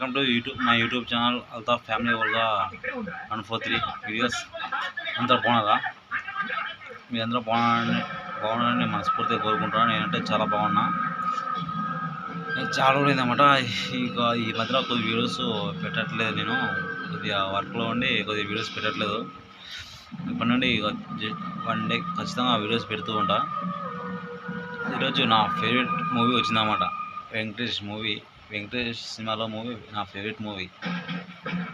Welcome to my YouTube channel Altaf family వల్గా 143 videos. అందరూ బాగున్నారా? మీ అందరూ బాగున్నారని మనస్ఫూర్తిగా కోరుకుంటున్నాను. నేనంటే చాలా బాగున్నా. చాలా రోజులైందన్నమాట. ఇక ఈ మధ్యలో కొద్ది వీడియోస్ పెట్టట్లేదు. నేను కొద్దిగా వర్క్లో ఉండి కొద్దిగా వీడియోస్ పెట్టట్లేదు. ఇప్పటి నుండి వన్ డే ఖచ్చితంగా వీడియోస్ పెడుతూ ఉంటా. ఈరోజు నా ఫేవరెట్ మూవీ వచ్చిందన్నమాట. వెంకటేష్ సినిమాలో మూవీ నా ఫేవరెట్ మూవీ.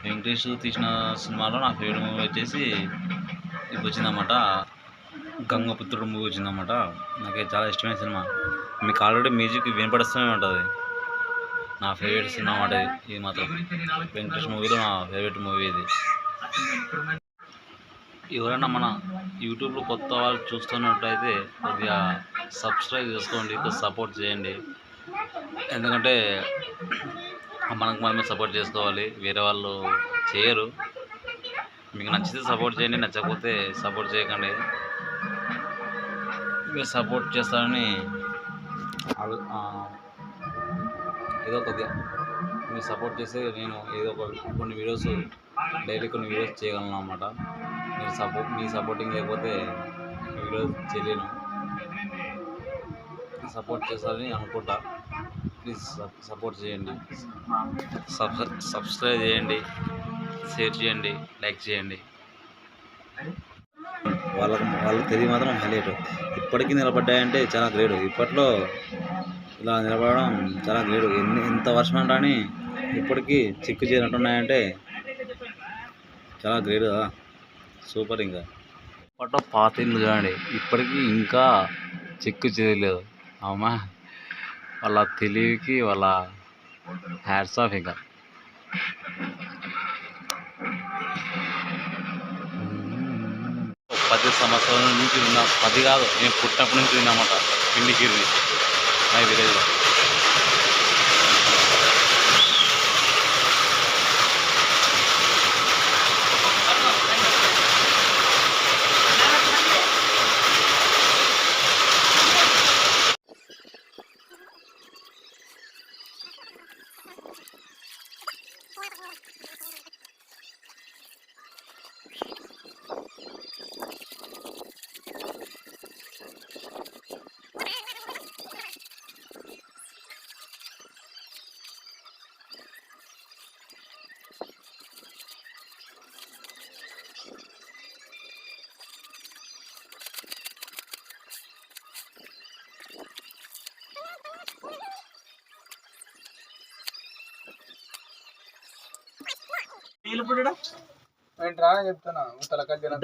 వెంకటేష్ తీసిన సినిమాలో నా ఫేవరెట్ మూవీ వచ్చేసి ఇప్పుడు వచ్చిందన్నమాట. గంగపుత్రుడు మూవీ వచ్చిందన్నమాట. నాకు చాలా ఇష్టమైన సినిమా. మీకు ఆల్రెడీ మ్యూజిక్ వినపడుతూనే ఉంటుంది. నా ఫేవరెట్ సినిమా అన్నమాట ఇది మాత్రం. వెంకటేష్ మూవీలో నా ఫేవరెట్ మూవీ ఇది. ఎవరైనా మన యూట్యూబ్లో కొత్త వాళ్ళు చూస్తున్నట్టయితే కొద్దిగా సబ్స్క్రైబ్ చేసుకోండి, కొద్దిగా సపోర్ట్ చేయండి. ఎందుకంటే మనకు మనమే సపోర్ట్ చేసుకోవాలి, వేరే వాళ్ళు చేయరు. మీకు నచ్చితే సపోర్ట్ చేయండి, నచ్చకపోతే సపోర్ట్ చేయకండి. మీరు సపోర్ట్ చేస్తారని ఏదో కొద్దిగా మీరు సపోర్ట్ చేస్తే నేను ఏదో కొన్ని వీడియోస్ డైలీ కొన్ని వీడియోస్ చేయగలను అన్నమాట. మీ సపోర్టింగ్ లేకపోతే వీడియోస్ చేయలేను. సపోర్ట్ చేస్తారని అనుకుంటా. ప్లీజ్ సపోర్ట్ చేయండి, సబ్స్క్రైబ్ చేయండి, షేర్ చేయండి, లైక్ చేయండి. వాళ్ళకి తెలియ మాత్రం హైలైట్. ఇప్పటికీ నిలబడ్డాయంటే చాలా గ్రేట్. ఇప్పట్లో ఇలా నిలబడడం చాలా గ్రేట్. ఎంత వర్షం అంటాని ఇప్పటికీ చిక్కు చేరినట్టున్నాయంటే చాలా గ్రేట్ కదా. సూపర్. ఇంకా ఇప్పట్లో పాత ఇల్లు చూడండి, ఇప్పటికీ ఇంకా చిక్కు చేయలేదు. అమ్మా, వాళ్ళ తెలివికి వాళ్ళ హ్యాట్స్ ఆఫ్. ఇంకా 10 సంవత్సరాల నుంచి విన్నా. 10 కాదు, నేను పుట్టినప్పటి నుంచి విన్నామాట. పిండికిరి మై విలేజ్లో. చెప్తున్నా తలకాయలు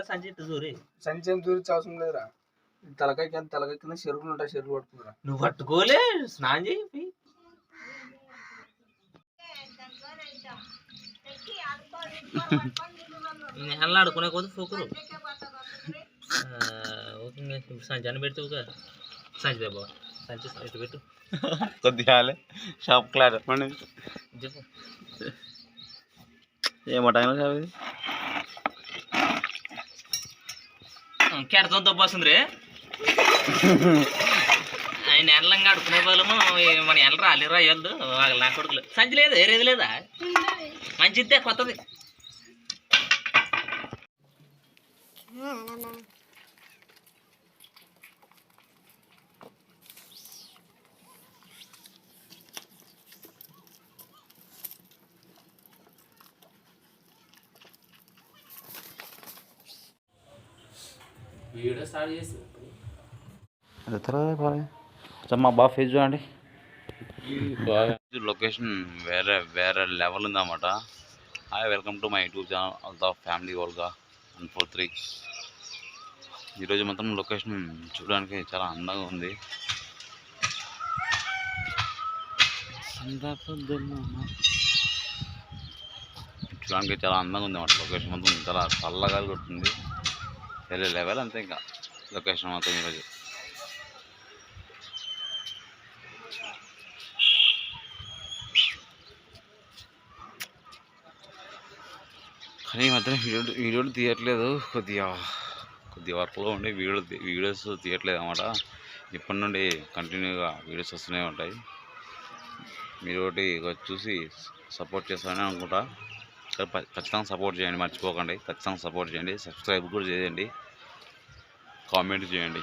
సంచి ఏం దూరి అవసరం లేదురా. తలకాయ కింద చెరుకులు ఉంటాయి, చెరుకు పట్టుకురా. నువ్వు పట్టుకోలే, స్నానం చేయి. నెలలో ఆడుకునే కొద్ది ఫోకురు సంచి అని పెడితే ఒక సంచి దేబా, సంచి ఎటు పెట్టు కొద్దిగా షాప్ క్లాస్ చెప్పు. ఏమో టైం కెడతో దొబ్బొస్తుంది రే. ఆయన ఎల్లంగా ఆడుకునే బదులు మన ఎల్ల రాలేరు అయ్యొద్దు నా కొడుకులు. సంచి లేదు, ఏరేది లేదా? మంచిదే, కొత్తది. వీడియో స్టార్ట్ చేసి మా బాగా ఫేస్ చూడండి. లొకేషన్ వేరే లెవెల్ ఉందన్నమాట. Hi, welcome to my YouTube channel Altaf family వల్గా 143. ఈరోజు మొత్తం లొకేషన్ చూడడానికి చాలా అందంగా ఉంది. చూడడానికి చాలా అందంగా ఉంది అన్నమాట. లొకేషన్ మొత్తం చాలా చల్లగా కొడుతుంది. వేరే లెవెల్ అంతే. ఇంకా లొకేషన్ మొత్తం ఈరోజు కానీ ఈ మధ్యన వీడియోలు తీయట్లేదు. కొద్దిగా వర్క్లో ఉండి వీడియోస్ తీయట్లేదు అన్నమాట. ఇప్పటి నుండి కంటిన్యూగా వీడియోస్ వస్తూనే ఉంటాయి. మీరు ఒకటి చూసి సపోర్ట్ చేస్తారని అనుకుంటా. ఖచ్చితంగా సపోర్ట్ చేయండి, మర్చిపోకండి. ఖచ్చితంగా సపోర్ట్ చేయండి, సబ్స్క్రైబ్ కూడా చేయండి, కామెంట్ చేయండి.